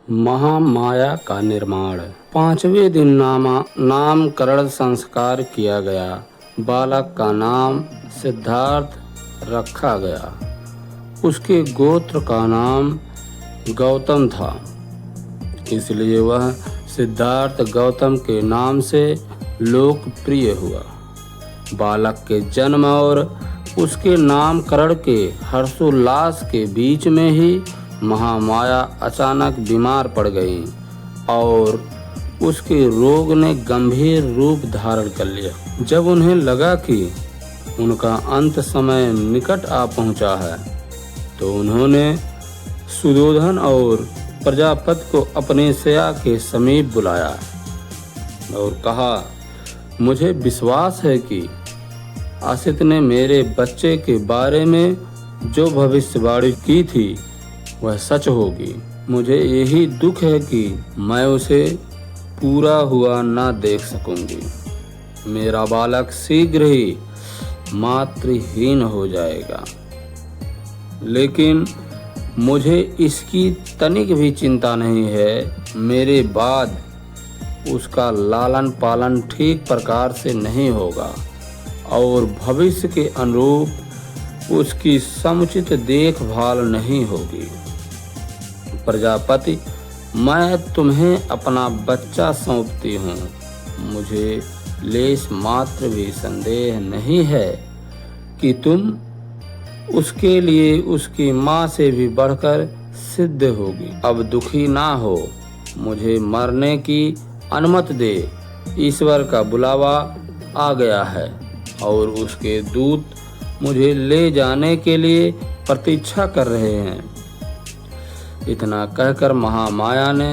महामाया का निर्माण। पांचवें दिन नामकरण संस्कार किया गया। बालक का नाम सिद्धार्थ रखा गया। उसके गोत्र का नाम गौतम था, इसलिए वह सिद्धार्थ गौतम के नाम से लोकप्रिय हुआ। बालक के जन्म और उसके नामकरण के हर्षोल्लास के बीच में ही महामाया अचानक बीमार पड़ गई और उसके रोग ने गंभीर रूप धारण कर लिया। जब उन्हें लगा कि उनका अंत समय निकट आ पहुंचा है, तो उन्होंने सुदोधन और प्रजापति को अपने शया के समीप बुलाया और कहा, मुझे विश्वास है कि असित ने मेरे बच्चे के बारे में जो भविष्यवाणी की थी वह सच होगी। मुझे यही दुख है कि मैं उसे पूरा हुआ ना देख सकूंगी। मेरा बालक शीघ्र ही मातृहीन हो जाएगा, लेकिन मुझे इसकी तनिक भी चिंता नहीं है। मेरे बाद उसका लालन पालन ठीक प्रकार से नहीं होगा और भविष्य के अनुरूप उसकी समुचित देखभाल नहीं होगी। प्रजापति, मैं तुम्हें अपना बच्चा सौंपती हूँ। मुझे लेश मात्र भी संदेह नहीं है कि तुम उसके लिए उसकी माँ से भी बढ़कर सिद्ध होगी। अब दुखी ना हो, मुझे मरने की अनुमति दे। ईश्वर का बुलावा आ गया है और उसके दूत मुझे ले जाने के लिए प्रतीक्षा कर रहे हैं। इतना कहकर महामाया ने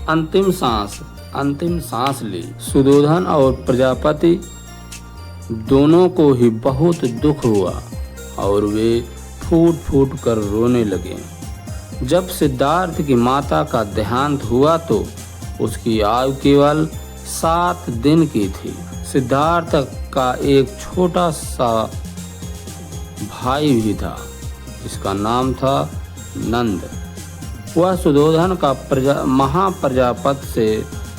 अंतिम सांस ली। सुदोधन और प्रजापति दोनों को ही बहुत दुख हुआ और वे फूट फूट कर रोने लगे। जब सिद्धार्थ की माता का देहांत हुआ तो उसकी आयु केवल 7 दिन की थी। सिद्धार्थ का एक छोटा सा भाई भी था, जिसका नाम था नंद। वह सुदोधन का महाप्रजापति से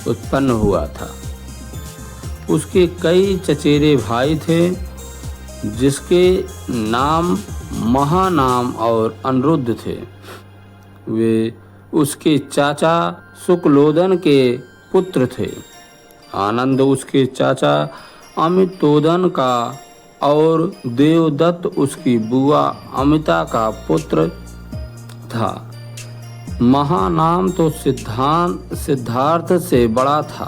उत्पन्न हुआ था। उसके कई चचेरे भाई थे, जिसके नाम महानाम और अनिरुद्ध थे। वे उसके चाचा शुक्लोदन के पुत्र थे। आनंद उसके चाचा अमितोदन का और देवदत्त उसकी बुआ अमिता का पुत्र था। महानाम तो सिद्धार्थ से बड़ा था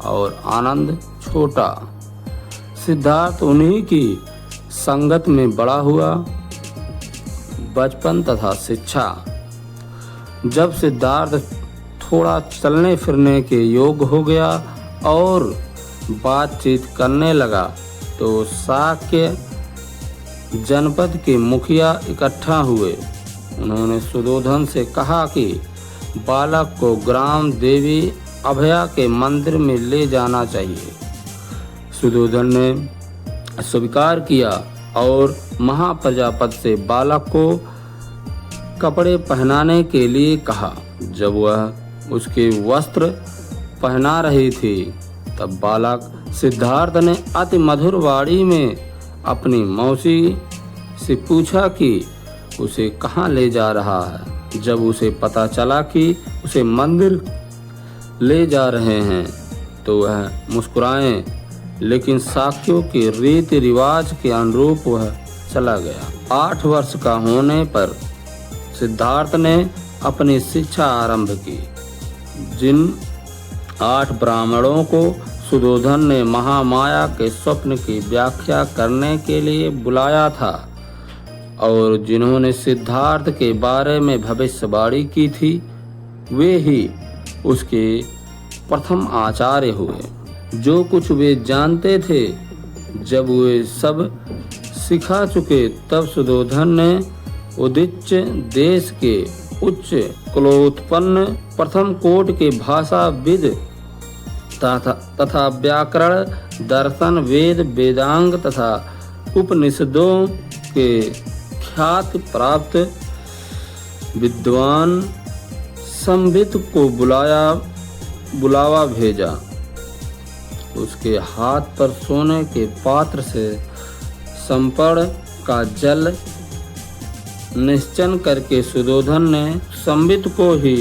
और आनंद छोटा। सिद्धार्थ उन्हीं की संगत में बड़ा हुआ। बचपन तथा शिक्षा। जब सिद्धार्थ थोड़ा चलने फिरने के योग्य हो गया और बातचीत करने लगा, तो शाक्य जनपद के मुखिया इकट्ठा हुए। उन्होंने सुदोधन से कहा कि बालक को ग्राम देवी अभया के मंदिर में ले जाना चाहिए। सुदोधन ने स्वीकार किया और महाप्रजापति से बालक को कपड़े पहनाने के लिए कहा। जब वह उसके वस्त्र पहना रही थी, तब बालक सिद्धार्थ ने अति मधुर वाणी में अपनी मौसी से पूछा कि उसे कहाँ ले जा रहा है। जब उसे पता चला कि उसे मंदिर ले जा रहे हैं, तो वह मुस्कुराए, लेकिन शाक्यों के रीति रिवाज के अनुरूप वह चला गया। 8 वर्ष का होने पर सिद्धार्थ ने अपनी शिक्षा आरंभ की। जिन 8 ब्राह्मणों को सुदोधन ने महामाया के स्वप्न की व्याख्या करने के लिए बुलाया था और जिन्होंने सिद्धार्थ के बारे में भविष्यवाणी की थी, वे ही उसके प्रथम आचार्य हुए। जो कुछ वे जानते थे, जब वे सब सिखा चुके, तब सुदोधन ने उदिच देश के उच्च कुलोत्पन्न प्रथम कोट के भाषाविद तथा व्याकरण, दर्शन, वेद, वेदांग तथा उपनिषदों के ख्याति प्राप्त विद्वान संबित को बुलावा भेजा। उसके हाथ पर सोने के पात्र से संपड़ का जल निश्चन करके सुयोधन ने संबित को ही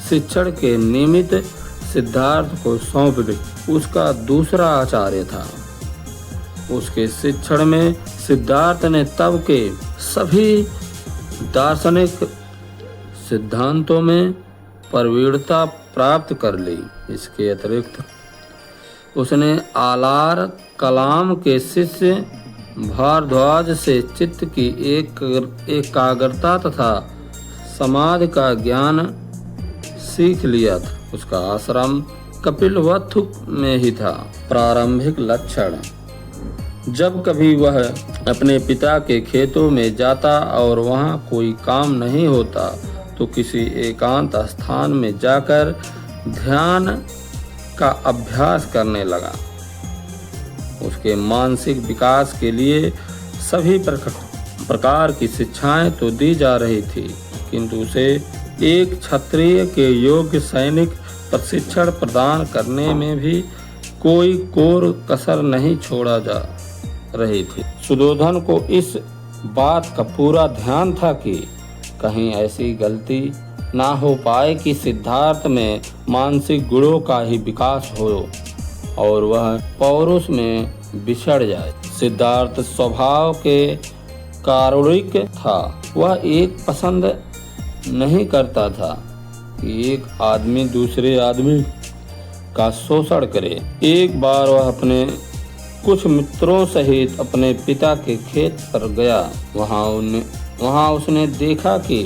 शिक्षण के निमित्त सिद्धार्थ को सौंप दी। उसका दूसरा आचार्य था। उसके शिक्षण में सिद्धार्थ ने तब के सभी दार्शनिक सिद्धांतों में प्रवीणता प्राप्त कर ली। इसके अतिरिक्त उसने आलार कलाम के शिष्य भारद्वाज से चित्त की एकाग्रता तथा समाधि का ज्ञान सीख लिया था। उसका आश्रम कपिलवस्तु में ही था। प्रारंभिक लक्षण: जब कभी वह अपने पिता के खेतों में जाता और वहाँ कोई काम नहीं होता तो किसी एकांत स्थान में जाकर ध्यान का अभ्यास करने लगा। उसके मानसिक विकास के लिए सभी प्रकार की शिक्षाएं तो दी जा रही थी, किंतु उसे एक क्षत्रिय के योग्य सैनिक प्रशिक्षण प्रदान करने में भी कोई कोर कसर नहीं छोड़ा जा रही थी। सुयोधन को इस बात का पूरा ध्यान था कि कहीं ऐसी गलती ना हो पाए कि सिद्धार्थ में मानसिक गुणों का ही विकास हो और वह पौरुष में बिछड़ जाए। सिद्धार्थ स्वभाव के कारुणिक था। वह एक पसंद नहीं करता था कि एक आदमी दूसरे आदमी का शोषण करे। एक बार वह अपने कुछ मित्रों सहित अपने पिता के खेत पर गया। वहाँ उसने देखा कि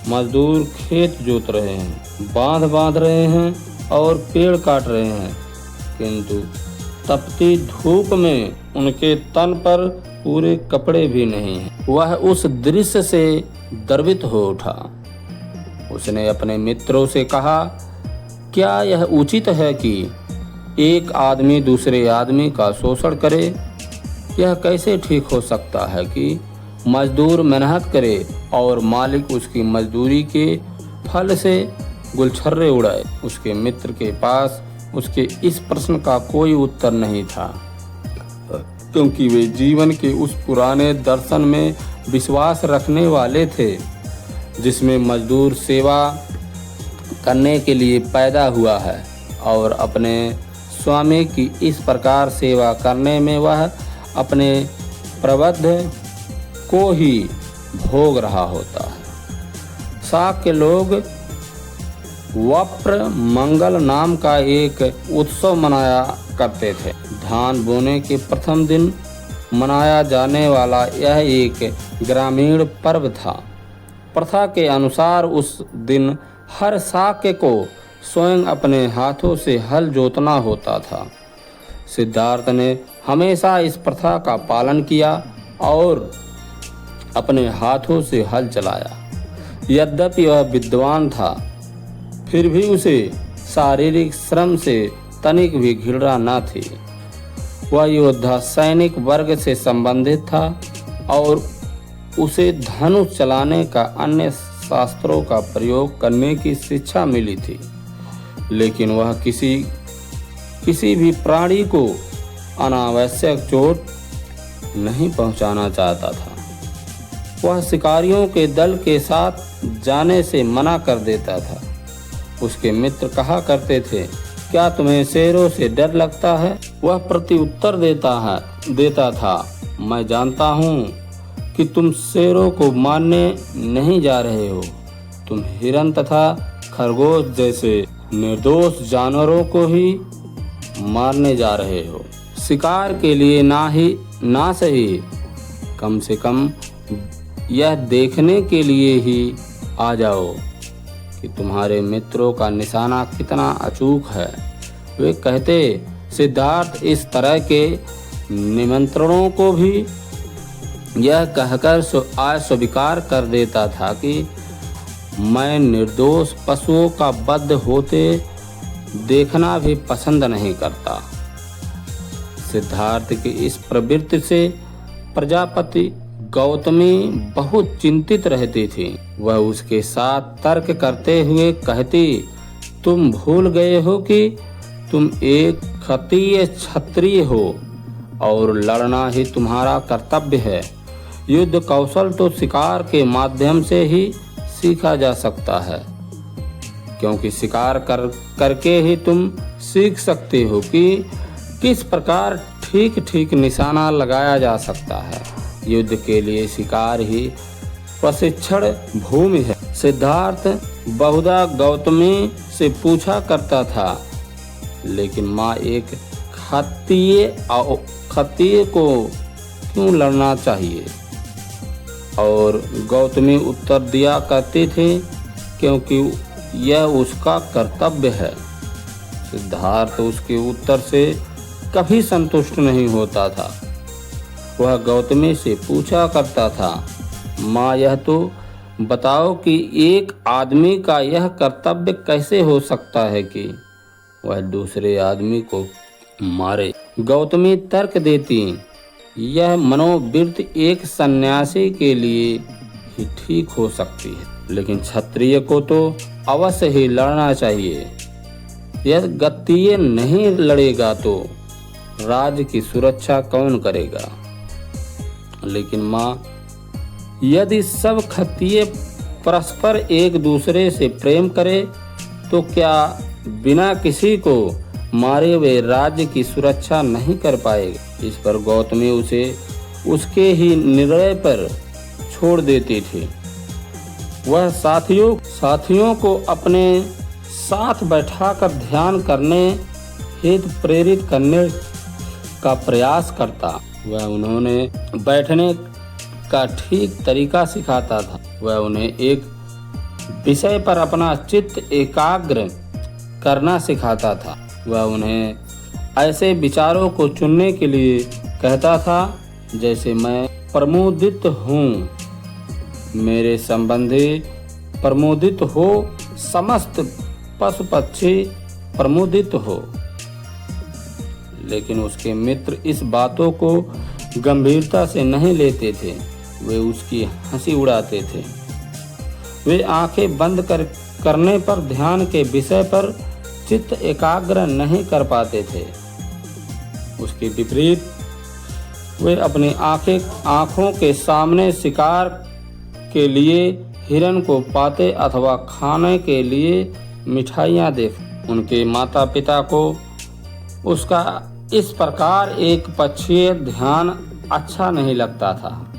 मजदूर खेत जोत रहे हैं, बांध बांध रहे हैं और पेड़ काट रहे हैं, किंतु तपती धूप में उनके तन पर पूरे कपड़े भी नहीं हैं। वह उस दृश्य से द्रवित हो उठा। उसने अपने मित्रों से कहा, क्या यह उचित है कि एक आदमी दूसरे आदमी का शोषण करे? यह कैसे ठीक हो सकता है कि मजदूर मेहनत करे और मालिक उसकी मजदूरी के फल से गुलछर्रे उड़ाए? उसके मित्र के पास उसके इस प्रश्न का कोई उत्तर नहीं था, क्योंकि वे जीवन के उस पुराने दर्शन में विश्वास रखने वाले थे जिसमें मजदूर सेवा करने के लिए पैदा हुआ है और अपने स्वामी की इस प्रकार सेवा करने में वह अपने प्रबंध को ही भोग रहा होता है। साक के लोग वप्र मंगल नाम का एक उत्सव मनाया करते थे। धान बोने के प्रथम दिन मनाया जाने वाला यह एक ग्रामीण पर्व था। प्रथा के अनुसार उस दिन हर साक्य को स्वयं अपने हाथों से हल जोतना होता था। सिद्धार्थ ने हमेशा इस प्रथा का पालन किया और अपने हाथों से हल चलाया। यद्यपि वह विद्वान था, फिर भी उसे शारीरिक श्रम से तनिक भी घृणा न थी। वह योद्धा सैनिक वर्ग से संबंधित था और उसे धनुष चलाने का अन्य शास्त्रों का प्रयोग करने की शिक्षा मिली थी, लेकिन वह किसी भी प्राणी को अनावश्यक चोट नहीं पहुंचाना चाहता था। वह शिकारियों के दल के साथ जाने से मना कर देता था। उसके मित्र कहा करते थे, क्या तुम्हें शेरों से डर लगता है? वह प्रत्युत्तर देता था, मैं जानता हूँ कि तुम शेरों को मारने नहीं जा रहे हो, तुम हिरन तथा खरगोश जैसे निर्दोष जानवरों को ही मारने जा रहे हो। शिकार के लिए ना सही, कम से कम यह देखने के लिए ही आ जाओ कि तुम्हारे मित्रों का निशाना कितना अचूक है। वे कहते, सिद्धार्थ इस तरह के निमंत्रणों को भी यह कहकर अस्वीकार कर देता था कि मैं निर्दोष पशुओं का वध होते देखना भी पसंद नहीं करता। सिद्धार्थ की इस प्रवृत्ति से प्रजापति गौतमी बहुत चिंतित रहती थी। वह उसके साथ तर्क करते हुए कहती, तुम भूल गए हो कि तुम एक क्षत्रिय क्षत्रिय हो और लड़ना ही तुम्हारा कर्तव्य है। युद्ध कौशल तो शिकार के माध्यम से ही सीखा जा सकता है, क्योंकि शिकार करके ही तुम सीख सकते हो कि किस प्रकार ठीक ठीक निशाना लगाया जा सकता है। युद्ध के लिए शिकार ही प्रशिक्षण भूमि है। सिद्धार्थ बहुधा गौतमी से पूछा करता था, लेकिन माँ एक क्षत्रिय को क्यों लड़ना चाहिए? और गौतमी उत्तर दिया करती थी, क्योंकि यह उसका कर्तव्य है। सिद्धार्थ उसके उत्तर से कभी संतुष्ट नहीं होता था। वह गौतमी से पूछा करता था, माँ यह तो बताओ कि एक आदमी का यह कर्तव्य कैसे हो सकता है कि वह दूसरे आदमी को मारे? गौतमी तर्क देती, यह मनोवृत्ति एक सन्यासी के लिए ही ठीक हो सकती है, लेकिन क्षत्रिय को तो अवश्य ही लड़ना चाहिए। यह क्षत्रिय नहीं लड़ेगा तो राज्य की सुरक्षा कौन करेगा? लेकिन माँ, यदि सब क्षत्रिय परस्पर एक दूसरे से प्रेम करे तो क्या बिना किसी को मारे वे राज्य की सुरक्षा नहीं कर पाएगा? इस पर गौतमी उसे उसके ही निर्णय पर छोड़ देती थी। वह साथियों को अपने साथ बैठाकर ध्यान करने हेतु प्रेरित करने का प्रयास करता। वह उन्होंने बैठने का ठीक तरीका सिखाता था। वह उन्हें एक विषय पर अपना चित्त एकाग्र करना सिखाता था। वह उन्हें ऐसे विचारों को चुनने के लिए कहता था जैसे मैं प्रमोदित हूँ, मेरे संबंधी प्रमोदित हो, समस्त पशु पक्षी प्रमोदित हो। लेकिन उसके मित्र इस बातों को गंभीरता से नहीं लेते थे। वे उसकी हंसी उड़ाते थे। वे आंखें बंद करने पर ध्यान के विषय पर चित्त एकाग्र नहीं कर पाते थे। उसके विपरीत वे अपनी आंखों के सामने शिकार के लिए हिरण को पाते अथवा खाने के लिए मिठाइयाँ देख। उनके माता पिता को उसका इस प्रकार एक पक्षीय ध्यान अच्छा नहीं लगता था।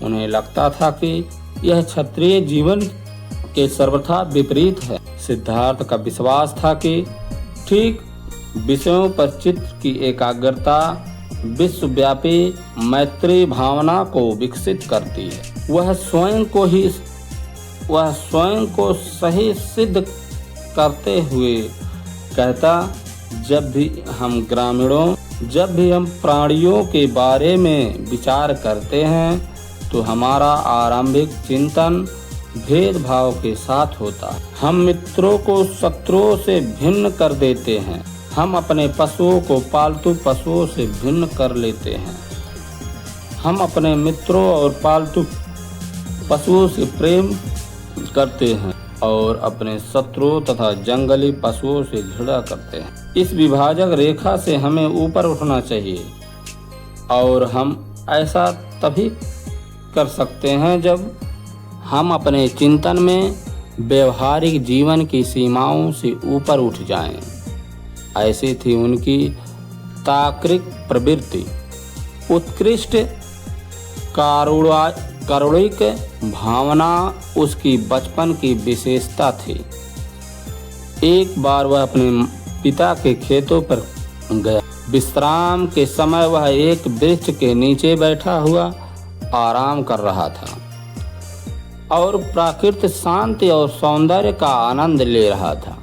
उन्हें लगता था कि यह क्षत्रिय जीवन के सर्वथा विपरीत है। सिद्धार्थ का विश्वास था कि ठीक विषयों पर चित्त की एकाग्रता विश्वव्यापी मैत्री भावना को विकसित करती है। वह स्वयं को सही सिद्ध करते हुए कहता, जब भी हम प्राणियों के बारे में विचार करते हैं तो हमारा आरंभिक चिंतन भेदभाव के साथ होता है। हम मित्रों को शत्रुओं से भिन्न कर देते हैं। हम अपने पशुओं को पालतू पशुओं से भिन्न कर लेते हैं। हम अपने मित्रों और पालतू पशुओं से प्रेम करते हैं और अपने शत्रुओं तथा जंगली पशुओं से घृणा करते हैं। इस विभाजक रेखा से हमें ऊपर उठना चाहिए और हम ऐसा तभी कर सकते हैं जब हम अपने चिंतन में व्यवहारिक जीवन की सीमाओं से ऊपर उठ जाएं। ऐसी थी उनकी तार्किक प्रवृत्ति। उत्कृष्ट कारुणिक भावना उसकी बचपन की विशेषता थी। एक बार वह अपने पिता के खेतों पर गया। विश्राम के समय वह एक वृक्ष के नीचे बैठा हुआ आराम कर रहा था और प्राकृतिक शांति और सौंदर्य का आनंद ले रहा था।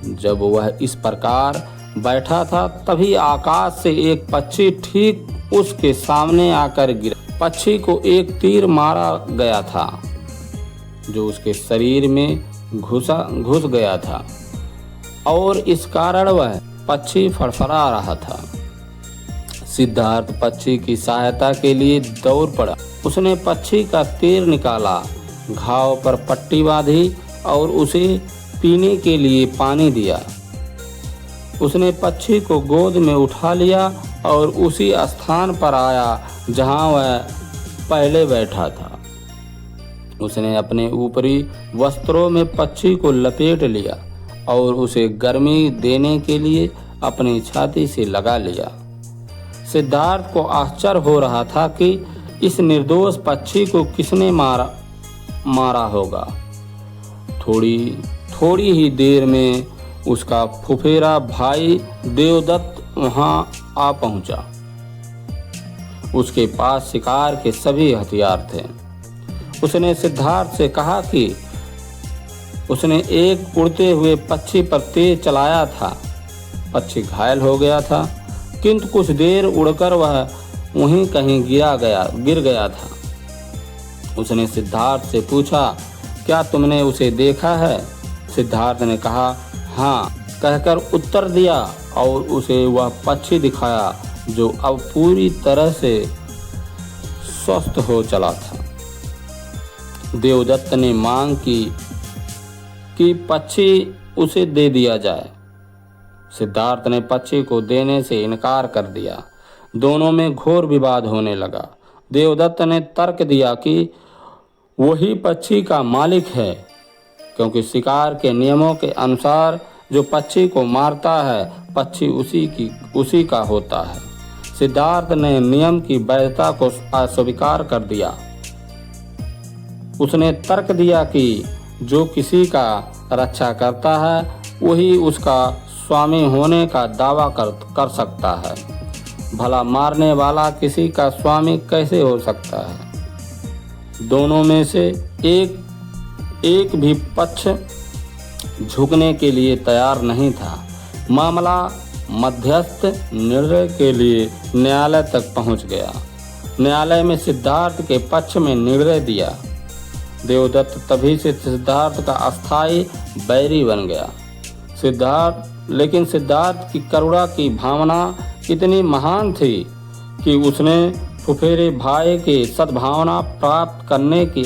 जब वह इस प्रकार बैठा था तभी आकाश से एक पक्षी ठीक उसके सामने आकर गिरा। पक्षी को एक तीर मारा गया था जो उसके शरीर में घुस गया था और इस कारण वह पक्षी फड़फड़ा रहा था। सिद्धार्थ पक्षी की सहायता के लिए दौड़ पड़ा। उसने पक्षी का तीर निकाला, घाव पर पट्टी बांधी और उसे पीने के लिए पानी दिया। उसने पक्षी को गोद में उठा लिया और उसी स्थान पर आया जहां वह पहले बैठा था। उसने अपने ऊपरी वस्त्रों में पक्षी को लपेट लिया और उसे गर्मी देने के लिए अपनी छाती से लगा लिया। सिद्धार्थ को आश्चर्य हो रहा था कि इस निर्दोष पक्षी को किसने मारा होगा। थोड़ी ही देर में उसका फुफेरा भाई देवदत्त वहां आ पहुंचा। उसके पास शिकार के सभी हथियार थे। उसने सिद्धार्थ से कहा कि उसने एक उड़ते हुए पक्षी पर तीर चलाया था। पक्षी घायल हो गया था, किंतु कुछ देर उड़कर वह वहीं कहीं गिर गया था। उसने सिद्धार्थ से पूछा, क्या तुमने उसे देखा है? सिद्धार्थ ने कहा, हाँ कहकर उत्तर दिया और उसे वह पक्षी दिखाया जो अब पूरी तरह से स्वस्थ हो चला था। देवदत्त ने मांग की कि पक्षी उसे दे दिया जाए। सिद्धार्थ ने पक्षी को देने से इनकार कर दिया। दोनों में घोर विवाद होने लगा। देवदत्त ने तर्क दिया कि वही पक्षी का मालिक है, क्योंकि शिकार के नियमों के अनुसार जो पक्षी को मारता है पक्षी उसी का होता है। सिद्धार्थ ने नियम की वैधता को अस्वीकार कर दिया। उसने तर्क दिया कि जो किसी का रक्षा करता है वही उसका स्वामी होने का दावा कर सकता है। भला मारने वाला किसी का स्वामी कैसे हो सकता है? दोनों में से एक भी पक्ष झुकने के लिए तैयार नहीं था। मामला मध्यस्थ निर्णय के लिए न्यायालय तक पहुंच गया। न्यायालय में सिद्धार्थ के पक्ष में निर्णय दिया। देवदत्त तभी से सिद्धार्थ का अस्थायी बैरी बन गया। लेकिन सिद्धार्थ की करुणा की भावना इतनी महान थी कि उसने फुफेरे भाई की सद्भावना प्राप्त करने की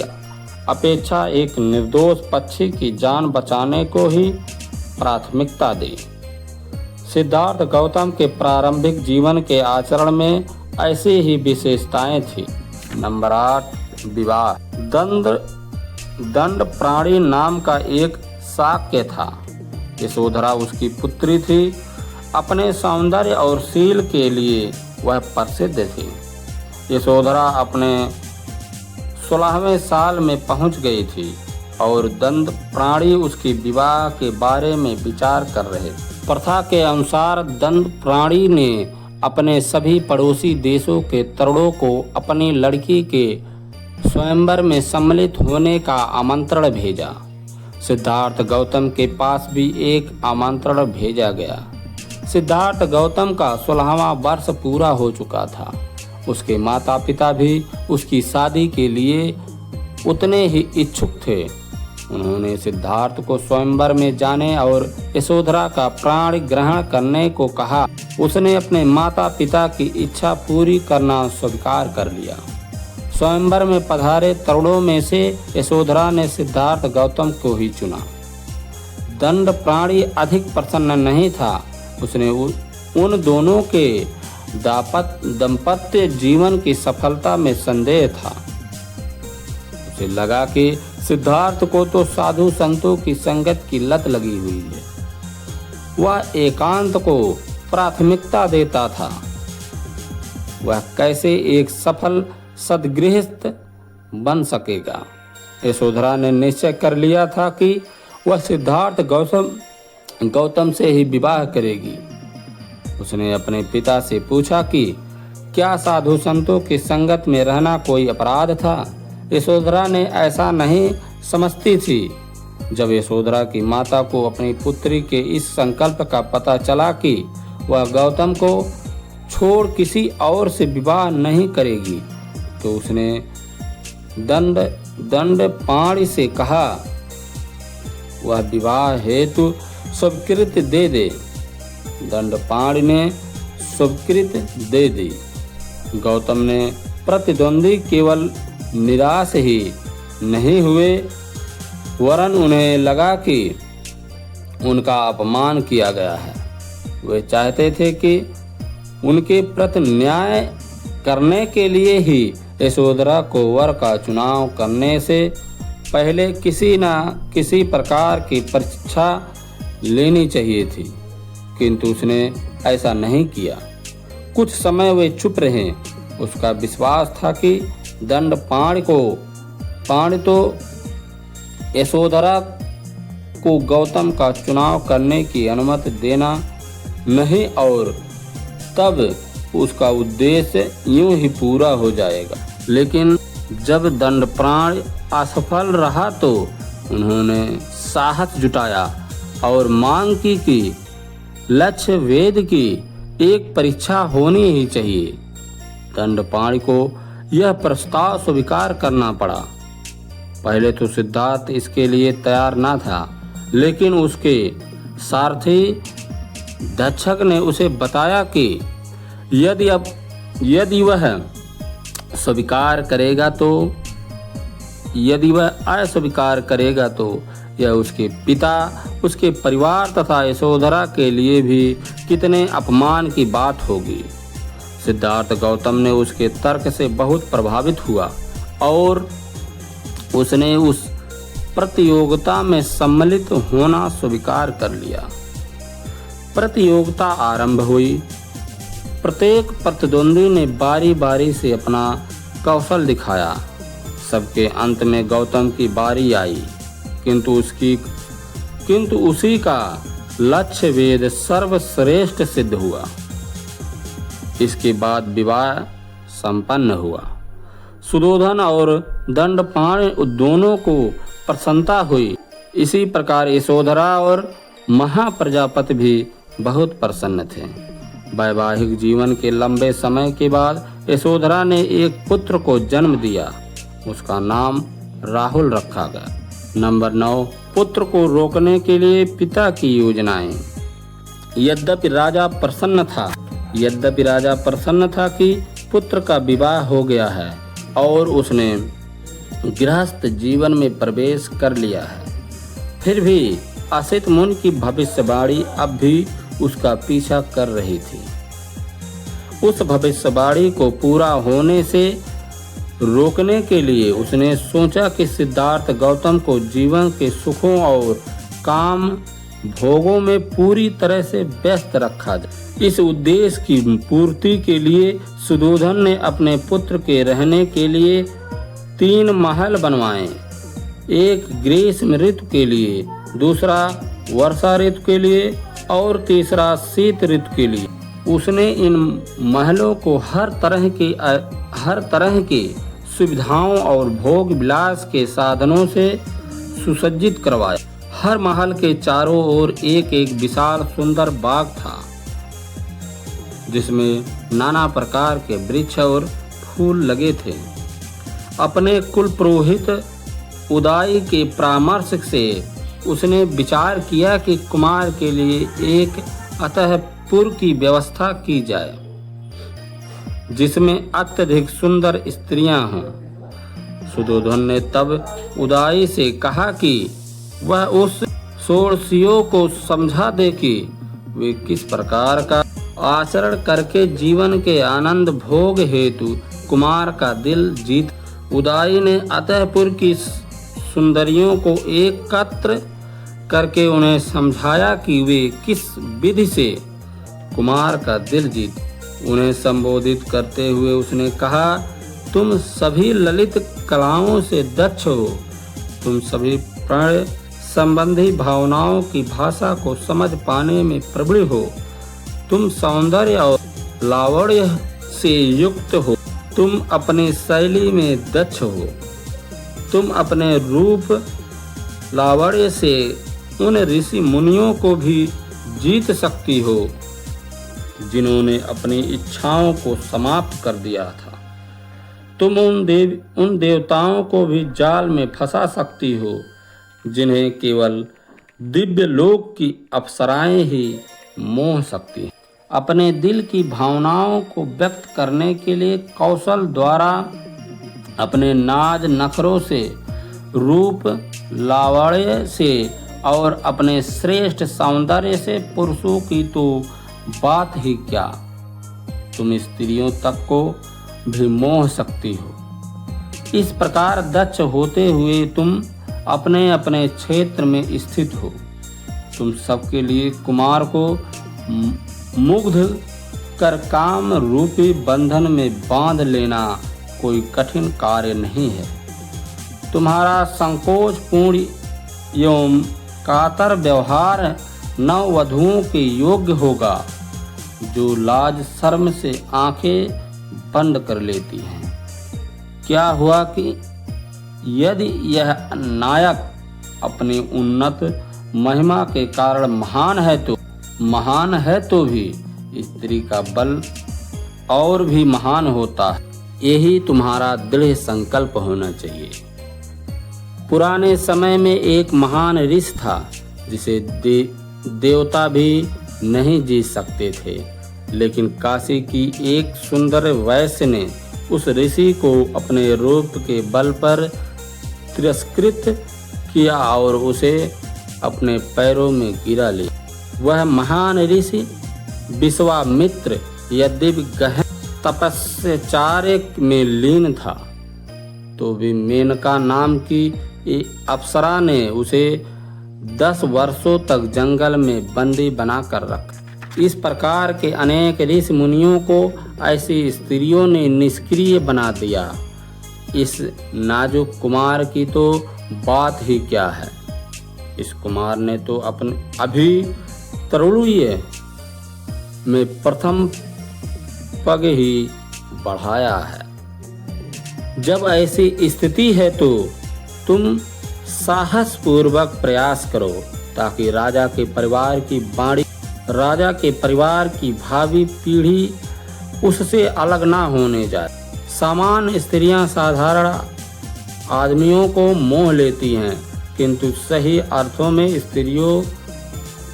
अपेक्षा एक निर्दोष पक्षी की जान बचाने को ही प्राथमिकता दी। सिद्धार्थ गौतम के प्रारंभिक जीवन के आचरण में ऐसी ही विशेषताएं थी। नंबर 8, विवाह। दंड प्राणी नाम का एक शाक्य था। यशोधरा उसकी पुत्री थी। अपने सौंदर्य और शील के लिए वह प्रसिद्ध थी। यशोधरा अपने 16वें साल में पहुंच गई थी और दंड प्राणी उसके विवाह के बारे में विचार कर रहे थे। प्रथा के अनुसार दंड प्राणी ने अपने सभी पड़ोसी देशों के तरुणों को अपनी लड़की के स्वयंवर में सम्मिलित होने का आमंत्रण भेजा। सिद्धार्थ गौतम के पास भी एक आमंत्रण भेजा गया। सिद्धार्थ गौतम का 16वां वर्ष पूरा हो चुका था। उसके माता पिता भी उसकी शादी के लिए उतने ही इच्छुक थे। उन्होंने सिद्धार्थ को स्वयंवर में जाने और यशोधरा का प्राण ग्रहण करने को कहा। उसने अपने माता पिता की इच्छा पूरी करना स्वीकार कर लिया। स्वयंवर में पधारे तरुणों में से यशोधरा ने सिद्धार्थ गौतम को ही चुना। दंड प्राणी अधिक प्रसन्न नहीं था। उसने उन दोनों के दाम्पत्य जीवन की सफलता में संदेह था। उसे लगा कि सिद्धार्थ को तो साधु संतों की संगत की लत लगी हुई है। वह एकांत को प्राथमिकता देता था। वह कैसे एक सफल सद्गृहस्थ बन सकेगा? यशोधरा ने निश्चय कर लिया था कि वह सिद्धार्थ गौतम से ही विवाह करेगी। उसने अपने पिता से पूछा कि क्या साधु संतों की संगत में रहना कोई अपराध था? यशोधरा ने ऐसा नहीं समझती थी। जब यशोधरा की माता को अपनी पुत्री के इस संकल्प का पता चला कि वह गौतम को छोड़ किसी और से विवाह नहीं करेगी, तो उसने दंड प्राणी से कहा वह विवाह हेतु स्वीकृति दे दे। दंड प्राणी ने स्वीकृति दे दी। गौतम ने प्रतिद्वंदी केवल निराश ही नहीं हुए, वरन उन्हें लगा कि उनका अपमान किया गया है। वे चाहते थे कि उनके प्रति न्याय करने के लिए ही यशोधरा को वर का चुनाव करने से पहले किसी न किसी प्रकार की परीक्षा लेनी चाहिए थी, किंतु उसने ऐसा नहीं किया। कुछ समय वे चुप रहे। उसका विश्वास था कि दंडपाणि तो यशोधरा को गौतम का चुनाव करने की अनुमति देना नहीं और तब उसका उद्देश्य यूं ही पूरा हो जाएगा। लेकिन जब दंडपाणि असफल रहा तो उन्होंने साहस जुटाया और मांग की कि लक्ष्य वेद की एक परीक्षा होनी ही चाहिए। दंडपाणि को यह प्रस्ताव स्वीकार करना पड़ा। पहले तो सिद्धार्थ इसके लिए तैयार न था, लेकिन उसके सारथी दक्षक ने उसे बताया कि यदि वह अस्वीकार करेगा तो यह उसके पिता, उसके परिवार तथा यशोधरा के लिए भी कितने अपमान की बात होगी। सिद्धार्थ गौतम ने उसके तर्क से बहुत प्रभावित हुआ और उसने उस प्रतियोगिता में सम्मिलित होना स्वीकार कर लिया। प्रतियोगिता आरंभ हुई। प्रत्येक प्रतिद्वंदी ने बारी बारी से अपना कौशल दिखाया। सबके अंत में गौतम की बारी आई, किंतु उसी का लक्ष्य वेद सर्वश्रेष्ठ सिद्ध हुआ। इसके बाद विवाह संपन्न हुआ। सुदोधन और दंडपाणि दोनों को प्रसन्नता हुई। इसी प्रकार यशोधरा और महाप्रजापति भी बहुत प्रसन्न थे। वैवाहिक जीवन के लंबे समय के बाद यशोधरा ने एक पुत्र को जन्म दिया। उसका नाम राहुल रखा गया। नंबर 9, पुत्र को रोकने के लिए पिता की योजनाएं। यद्यपि राजा प्रसन्न था कि पुत्र का विवाह हो गया है और उसने गृहस्थ जीवन में प्रवेश कर लिया है, फिर भी असित मुनि की भविष्यवाणी अब भी उसका पीछा कर रही थी। उस भविष्यवाणी को पूरा होने से रोकने के लिए उसने सोचा कि सिद्धार्थ गौतम को जीवन के सुखों और काम भोगों में पूरी तरह से व्यस्त रखा जाए। इस उद्देश्य की पूर्ति के लिए सुदोधन ने अपने पुत्र के रहने के लिए 3 महल बनवाए। एक ग्रीष्म ऋतु के लिए, दूसरा वर्षा ऋतु के लिए और तीसरा शीत ऋतु के लिए। उसने इन महलों को हर तरह के सुविधाओं और भोग विलास के साधनों से सुसज्जित करवाया। हर महल के चारों ओर एक एक विशाल सुंदर बाग था, जिसमें नाना प्रकार के वृक्ष और फूल लगे थे। अपने कुल पुरोहित उदाई के परामर्श से उसने विचार किया कि कुमार के लिए एक अतःपुर की व्यवस्था की जाए, जिसमें अत्यधिक सुंदर स्त्रियां हों। सुदोधन ने तब उदाई से कहा कि वह उस षोडशियों को समझा दे कि वे किस प्रकार का आचरण करके जीवन के आनंद भोग हेतु कुमार का दिल जीत। उदाई ने अतःपुर की सुंदरियों को एकत्र करके उन्हें समझाया कि वे किस विधि से कुमार का दिल जीत। उन्हें संबोधित करते हुए उसने कहा, तुम सभी ललित कलाओं से दक्ष हो, तुम सभी प्रणय संबंधी भावनाओं की भाषा को समझ पाने में प्रवीण हो, तुम सौंदर्य और लावण्य से युक्त हो, तुम अपनी शैली में दक्ष हो, तुम अपने रूप लावण्य से उन ऋषि मुनियों को भी जीत सकती हो जिन्होंने अपनी इच्छाओं को समाप्त कर दिया था। तुम उन देवताओं को भी जाल में फंसा सकती हो जिन्हें केवल दिव्य लोक की अप्सराएं ही मोह सकती हैं। अपने दिल की भावनाओं को व्यक्त करने के लिए कौशल द्वारा अपने नाज नखरों से, रूप लावण्य से और अपने श्रेष्ठ सौंदर्य से पुरुषों की तो बात ही क्या, तुम स्त्रियों तक को भी मोह सकती हो। इस प्रकार दक्ष होते हुए तुम अपने अपने क्षेत्र में स्थित हो। तुम सबके लिए कुमार को मुग्ध कर काम रूपी बंधन में बांध लेना कोई कठिन कार्य नहीं है। तुम्हारा संकोचपूर्ण एवं कातर व्यवहार नववधुओं के योग्य होगा, जो लाज शर्म से आंखें बंद कर लेती हैं। क्या हुआ कि यदि यह नायक अपनी उन्नत महिमा के कारण महान है तो भी स्त्री का बल और भी महान होता है। यही तुम्हारा दृढ़ संकल्प होना चाहिए। पुराने समय में एक महान ऋषि था जिसे देवता भी नहीं जीत सकते थे, लेकिन काशी की एक सुंदर वैश्य ने उस ऋषि को अपने रूप के बल पर तिरस्कृत किया और उसे अपने पैरों में गिरा लिया। वह महान ऋषि विश्वामित्र यद्यपि गहन तपस्याचार्य में लीन था, तो भी मेनका नाम की अप्सरा ने उसे 10 वर्षों तक जंगल में बंदी बना कर रखा। इस प्रकार के अनेक ऋषि मुनियों को ऐसी स्त्रियों ने निष्क्रिय बना दिया। इस नाजुक कुमार की तो बात ही क्या है। इस कुमार ने तो अपने अभी तरुणीय में प्रथम पग ही बढ़ाया है। जब ऐसी स्थिति है तो तुम साहस पूर्वक प्रयास करो, ताकि राजा के परिवार की भावी पीढ़ी उससे अलग ना होने जाए। सामान्य स्त्रियां साधारण आदमियों को मोह लेती हैं, किंतु सही अर्थों में स्त्रियों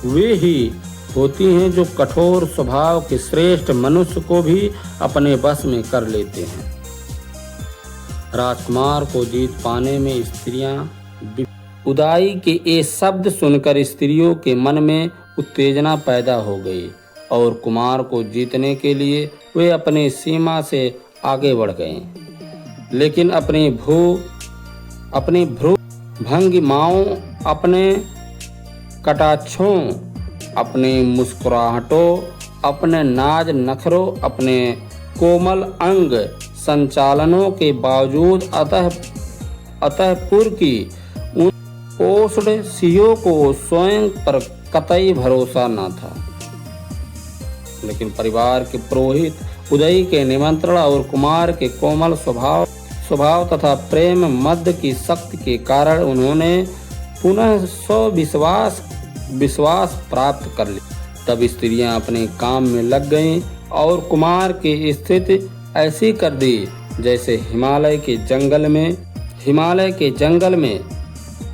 वे ही होती हैं जो कठोर स्वभाव के श्रेष्ठ मनुष्य को भी अपने बस में कर लेते हैं। राजकुमार को जीत पाने में स्त्रियां उदाई के ये शब्द सुनकर स्त्रियों के मन में उत्तेजना पैदा हो गई और कुमार को जीतने के लिए वे अपनी सीमा से आगे बढ़ गए। लेकिन अपनी भ्रू भंगिमाओं, अपने कटाक्षों, अपनी मुस्कुराहटों, अपने नाज नखरों, अपने कोमल अंग संचालनों के बावजूद अतःपुर की उन ओषध सियों को स्वयं पर कतई भरोसा न था। लेकिन परिवार के पुरोहित उदय के निमंत्रण और कुमार के कोमल स्वभाव तथा प्रेम मध्य की शक्ति के कारण उन्होंने पुनः विश्वास प्राप्त कर लिया। तब स्त्रियां अपने काम में लग गईं और कुमार की स्थिति ऐसी कर दी जैसे हिमालय के जंगल में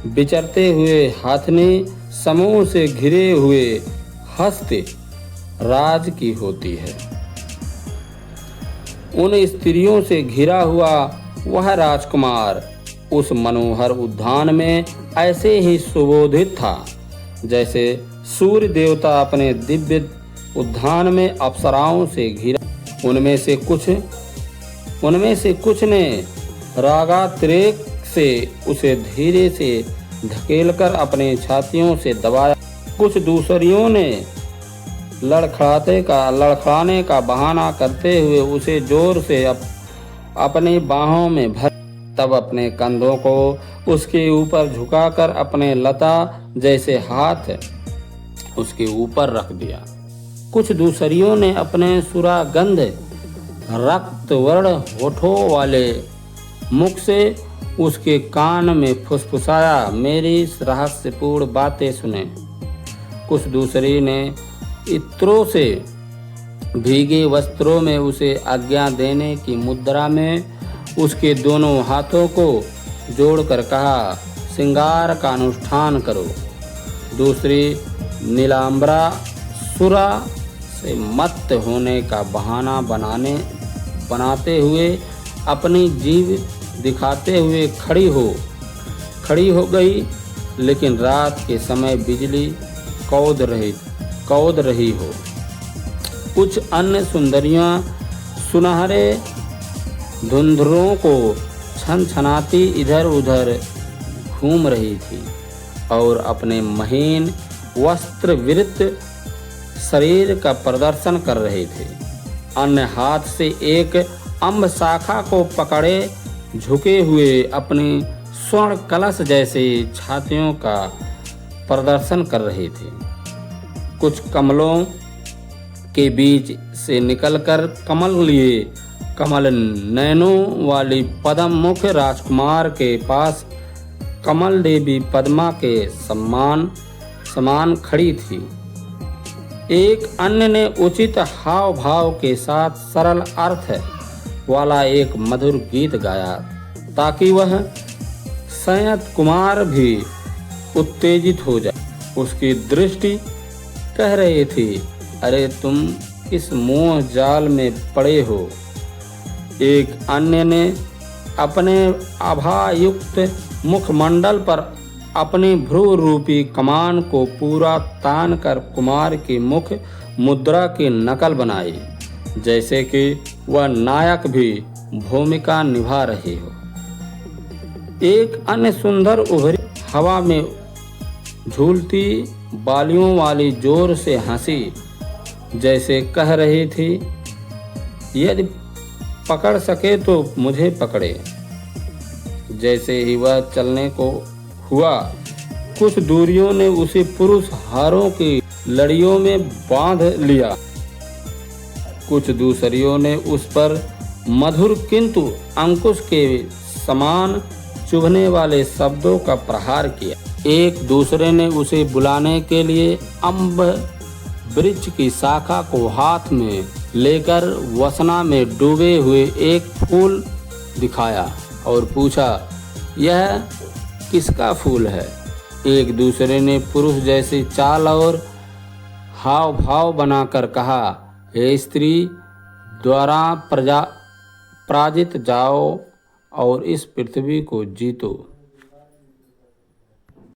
विचरते हुए हाथनी समूह से घिरे हुए हस्ती राज की होती है। उन स्त्रियों से घिरा हुआ वह राजकुमार उस मनोहर उद्यान में ऐसे ही सुबोधित था जैसे सूर्य देवता अपने दिव्य उद्यान में अप्सराओं से घिरा। उनमें से कुछ ने रागातिरेक से उसे धीरे से धकेलकर अपने छातियों से दबाया। कुछ दूसरियों ने लड़खड़ाने का बहाना करते हुए उसे जोर से अपनी बाहों में भर, तब अपने कंधों को उसके ऊपर झुकाकर अपने लता जैसे हाथ उसके ऊपर रख दिया। कुछ दूसरियों ने अपने सुरागंध रक्त वर्ण होठों वाले मुख से उसके कान में फुसफुसाया, मेरी रहस्यपूर्ण बातें सुने। कुछ दूसरी ने इत्रों से भीगे वस्त्रों में उसे आज्ञा देने की मुद्रा में उसके दोनों हाथों को जोड़कर कहा, श्रृंगार का अनुष्ठान करो। दूसरी नीलांबरा सुरा से मत्त होने का बहाना बनाते हुए अपनी जीभ दिखाते हुए खड़ी हो गई। लेकिन रात के समय बिजली कौद रही हो। कुछ अन्य सुंदरियां सुनहरे धुंधरों को छनछनाती इधर उधर घूम रही थी और अपने महीन वस्त्रवृत शरीर का प्रदर्शन कर रहे थे। अन्य हाथ से एक अम्ब शाखा को पकड़े झुके हुए अपने स्वर्ण कलश जैसे छातियों का प्रदर्शन कर रहे थे। कुछ कमलों के बीच से निकलकर कमल नैनों वाली पद्म मुख राजकुमार के पास कमल देवी पद्मा के समान खड़ी थी। एक अन्य ने उचित हाव भाव के साथ सरल अर्थ वाला एक मधुर गीत गाया ताकि वह संयत कुमार भी उत्तेजित हो जाए। उसकी दृष्टि कह रही थी, अरे तुम किस मोह जाल में पड़े हो। एक अन्य ने अपने आभायुक्त मुखमंडल पर अपनी भ्रू रूपी कमान को पूरा तान कर कुमार की मुख मुद्रा की नकल बनाई, जैसे कि वह नायक भी भूमिका निभा रहे हो। एक अन्य सुंदर उभरी हवा में झूलती बालियों वाली जोर से हंसी, जैसे कह रही थी, यदि पकड़ सके तो मुझे पकड़े। जैसे ही वह चलने को हुआ, कुछ दूरियों ने उसे पुरुष हारों की लड़ियों में बांध लिया। कुछ दूसरियों ने उस पर मधुर किंतु अंकुश के समान चुभने वाले शब्दों का प्रहार किया। एक दूसरे ने उसे बुलाने के लिए अम्ब वृक्ष की शाखा को हाथ में लेकर वसना में डूबे हुए एक फूल दिखाया और पूछा, यह किसका फूल है। एक दूसरे ने पुरुष जैसी चाल और हाव भाव बनाकर कहा, हे स्त्री द्वारा पराजित जाओ और इस पृथ्वी को जीतो।